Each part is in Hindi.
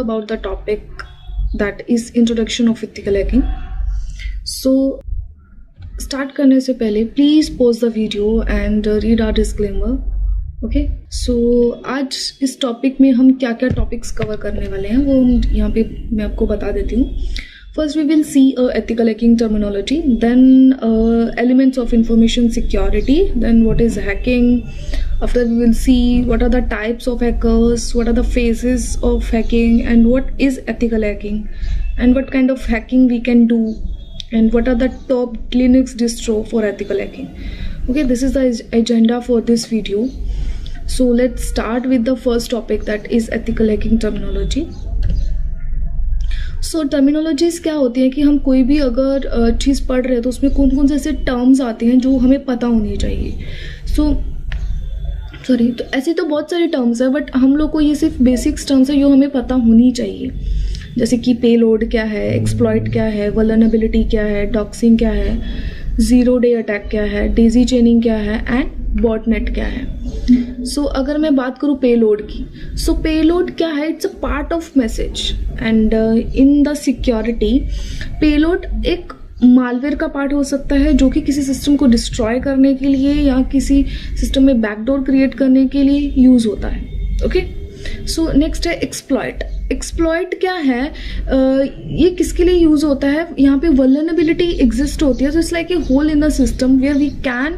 about the topic that is introduction of ethical hacking. So start करने से पहले please pause the video and read our disclaimer. Okay so आज इस टॉपिक में हम क्या क्या टॉपिक्स कवर करने वाले हैं वो हम यहाँ पे मैं आपको बता देती हूँ. First we will see ethical hacking terminology, then elements of information security, then what is hacking. After we will see what are the types of hackers, what are the phases of hacking, and what is ethical hacking, and what kind of hacking we can do, and what are the top Linux distro for ethical hacking. Okay, this is the agenda for this video. So let's start with the first topic, that is ethical hacking terminology. So terminologies क्या होती है कि हम कोई भी अगर चीज़ पढ़ रहे हैं तो उसमें कौन कौन से ऐसे टर्म्स आते हैं जो हमें पता होनी चाहिए. तो ऐसे तो बहुत सारे टर्म्स है, बट हम लोग को ये सिर्फ बेसिक्स टर्म्स है जो हमें पता होनी चाहिए. जैसे कि पेलोड क्या है, एक्सप्लॉइट क्या है, वल्नरेबिलिटी क्या है, डॉक्सिंग क्या है, जीरो डे अटैक क्या है, डेजी चेनिंग क्या है, एंड बॉटनेट क्या है. सो अगर मैं बात करूँ पेलोड की, सो पेलोड क्या है? It's a part of message and in the security payload एक मालवेयर का पार्ट हो सकता है जो कि किसी सिस्टम को डिस्ट्रॉय करने के लिए या किसी सिस्टम में बैकडोर क्रिएट करने के लिए यूज होता है. ओके सो नेक्स्ट है एक्सप्लॉइट. एक्सप्लॉइट क्या है? ये किसके लिए यूज होता है? यहाँ पे वल्नरेबिलिटी एग्जिस्ट होती है, तो it's like a hole in the system where we can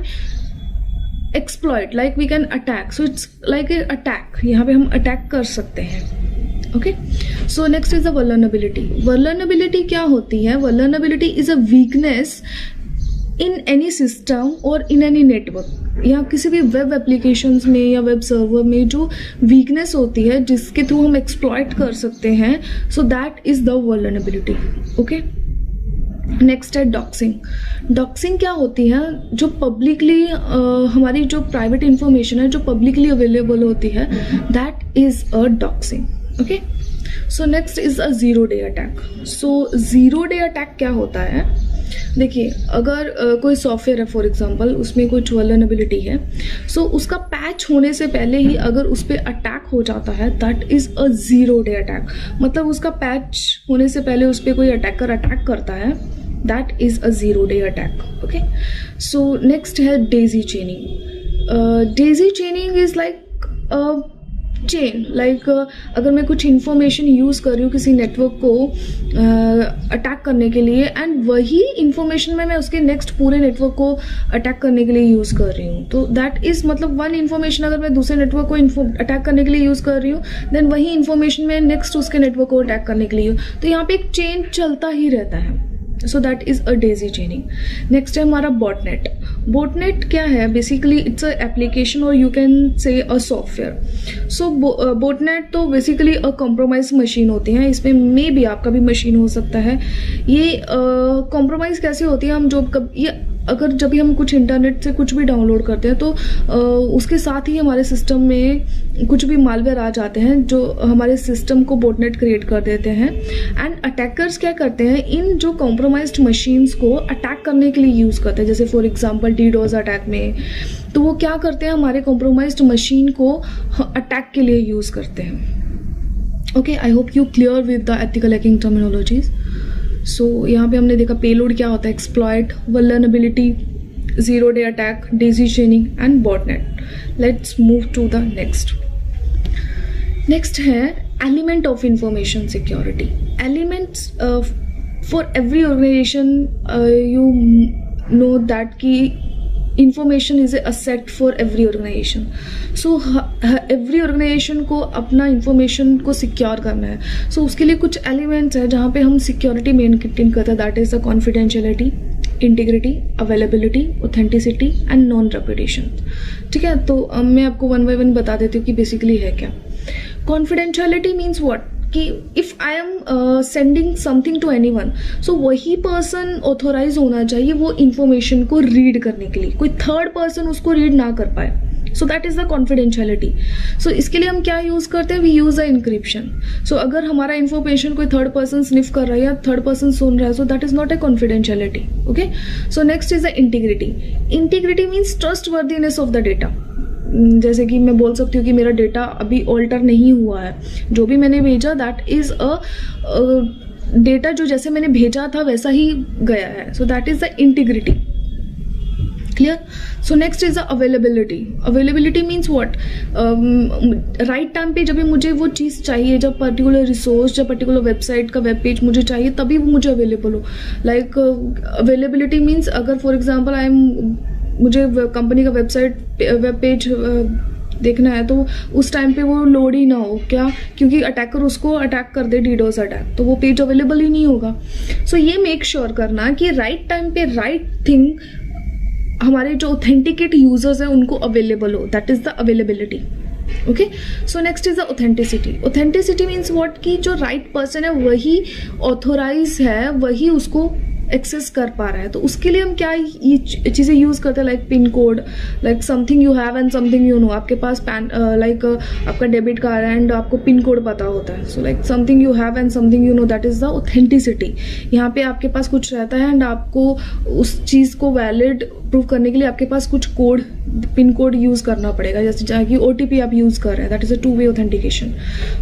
exploit, like we can attack. So it's like a attack, यहाँ पे हम अटैक कर सकते हैं. Okay so next is the vulnerability. Vulnerability क्या होती है? Vulnerability is a weakness in any system और इन एनी नेटवर्क, या किसी भी वेब एप्लीकेशंस में या वेब सर्वर में जो वीकनेस होती है जिसके थ्रू हम एक्सप्लॉइट कर सकते हैं. सो that is the vulnerability. Okay next है डॉक्सिंग. डॉक्सिंग क्या होती है? जो पब्लिकली हमारी जो प्राइवेट इंफॉर्मेशन है जो पब्लिकली अवेलेबल होती है, that is a doxing. Okay so next is a zero day attack. So zero day attack क्या होता है? देखिए अगर कोई सॉफ्टवेयर है फॉर एग्जांपल, उसमें कुछ वल्नरेबिलिटी है, सो उसका पैच होने से पहले ही अगर उस पर अटैक हो जाता है, that is a zero day attack. मतलब उसका पैच होने से पहले उस पर कोई अटैकर अटैक करता है, that is a zero day attack. Okay so next है daisy chaining. Daisy chaining is like chain, like अगर मैं कुछ इंफॉर्मेशन यूज़ कर रही हूँ किसी नेटवर्क को अटैक करने के लिए, एंड वही इंफॉर्मेशन मैं उसके नेक्स्ट पूरे नेटवर्क को अटैक करने के लिए यूज़ कर रही हूँ, तो दैट इज़ मतलब वन इन्फॉर्मेशन अगर मैं दूसरे नेटवर्क को अटैक करने के लिए यूज़ कर रही हूँ, देन वही इन्फॉर्मेशन मैं नेक्स्ट उसके नेटवर्क को अटैक करने के लिए, तो यहाँ पे एक चेन चलता ही रहता है. सो that is a Daisy चेनिंग. Next है हमारा बॉटनेट. बॉटनेट क्या है? बेसिकली इट्स अ एप्लीकेशन और you can say a software. So botnet तो बेसिकली अ कॉम्प्रोमाइज मशीन होती है. इसमें मे भी आपका भी मशीन हो सकता है. ये कॉम्प्रोमाइज कैसे होती है? हम जब भी हम कुछ इंटरनेट से कुछ भी डाउनलोड करते हैं तो उसके साथ ही हमारे सिस्टम में कुछ भी मालवेयर आ जाते हैं जो हमारे सिस्टम को बॉटनेट क्रिएट कर देते हैं. एंड अटैकर्स क्या करते हैं? इन जो कॉम्प्रोमाइज्ड मशीन्स को अटैक करने के लिए यूज़ करते हैं. जैसे फॉर एग्जांपल डीडोस अटैक में तो वो क्या करते हैं? हमारे कॉम्प्रोमाइज्ड मशीन को अटैक के लिए यूज़ करते हैं. Okay I hope you clear with the ethical hacking terminologies. So यहाँ पे हमने देखा पेलोड क्या होता है, exploit, vulnerability, zero day attack, daisy chaining and botnet. Let's move to the next है element of information security. Elements for every organization you know that कि information is a asset for every organization. So every organization को अपना information को secure करना है. So उसके लिए कुछ elements है जहाँ पे हम security maintain करते हैं. That is the confidentiality, integrity, availability, authenticity and non-repudiation. ठीक है, तो मैं आपको one by one बता देती हूँ कि basically है क्या. Confidentiality means what? कि if I am sending something to anyone, so वही पर्सन ऑथोराइज होना चाहिए वो इन्फॉर्मेशन को रीड करने के लिए, कोई थर्ड पर्सन उसको रीड ना कर पाए. So that is the confidentiality. So इसके लिए हम क्या यूज करते हैं? We use the encryption. So अगर हमारा इन्फॉर्मेशन कोई थर्ड पर्सन स्निफ कर रहा है या थर्ड पर्सन सुन रहा है, सो that is not a confidentiality. Okay so next is the integrity. Integrity means trust worthiness of the data. जैसे कि मैं बोल सकती हूँ कि मेरा डेटा अभी ऑल्टर नहीं हुआ है, जो भी मैंने भेजा दैट इज़ अ डेटा जो जैसे मैंने भेजा था वैसा ही गया है, so that is the integrity. Clear? So next is the availability. Availability means what, right time पे जब भी मुझे वो चीज़ चाहिए, जब पर्टिकुलर रिसोर्स, जब पर्टिकुलर वेबसाइट का वेब पेज मुझे चाहिए तभी वो मुझे अवेलेबल हो। लाइक अवेलेबिलिटी मीन्स अगर फॉर एग्जांपल मुझे कंपनी का वेब पेज देखना है तो उस टाइम पे वो लोड ही ना हो, क्या? क्योंकि अटैकर उसको अटैक कर दे, डीडोस अटैक, तो वो पेज अवेलेबल ही नहीं होगा। सो ये मेक श्योर करना कि राइट टाइम पे राइट थिंग हमारे जो ऑथेंटिकेट यूजर्स हैं उनको अवेलेबल हो, that is the availability. Okay, so next is the authenticity. Authenticity means what, कि जो राइट पर्सन है वही ऑथोराइज है, वही उसको एक्सेस कर पा रहा है। तो उसके लिए हम क्या ये चीज़ें यूज़ करते हैं, like pin code, like something you have and something you know. आपके पास लाइक आपका डेबिट कार्ड है एंड आपको पिन कोड पता होता है, so like something you have and something you know, that is the authenticity. यहाँ पे आपके पास कुछ रहता है एंड आपको उस चीज़ को वैलिड प्रूव करने के लिए आपके पास कुछ कोड, पिन कोड यूज़ करना पड़ेगा, जैसे चाहे कि OTP आप यूज़ कर रहे हैं, दैट इज़ अ 2-वे ऑथेंटिकेशन।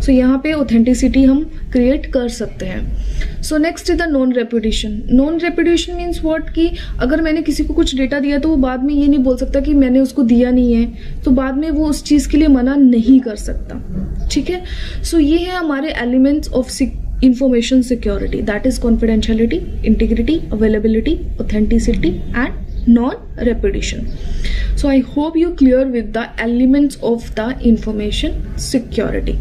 सो यहाँ पे ऑथेंटिसिटी हम क्रिएट कर सकते हैं। So next is the non reputation. Non reputation means what, कि अगर मैंने किसी को कुछ डेटा दिया तो वो बाद में ये नहीं बोल सकता कि मैंने उसको दिया नहीं है, तो बाद में वो उस चीज़ के लिए मना नहीं कर सकता। ठीक है, सो ये है हमारे elements of information security, that is confidentiality, integrity, availability, authenticity and non-repetition. So I hope you clear with the elements of the information security.